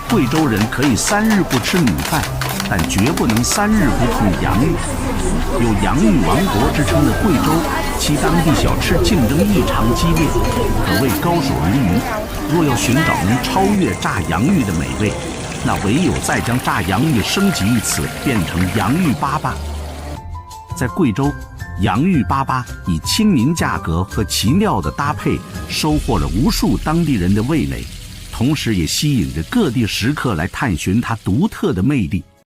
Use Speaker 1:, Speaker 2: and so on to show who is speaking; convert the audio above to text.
Speaker 1: 贵州人可以3日不吃米饭，但绝不能3日不碰洋芋。有洋芋王国之称的贵州，其当地小吃竞争异常激烈，可谓高手如云。若要寻找能超越炸洋芋的美味，那唯有再将炸洋芋升级一次，变成洋芋粑粑。在贵州，洋芋粑粑以亲民价格和奇妙的搭配，收获了无数当地人的味蕾，同时也吸引着各地食客来探寻它独特的魅力。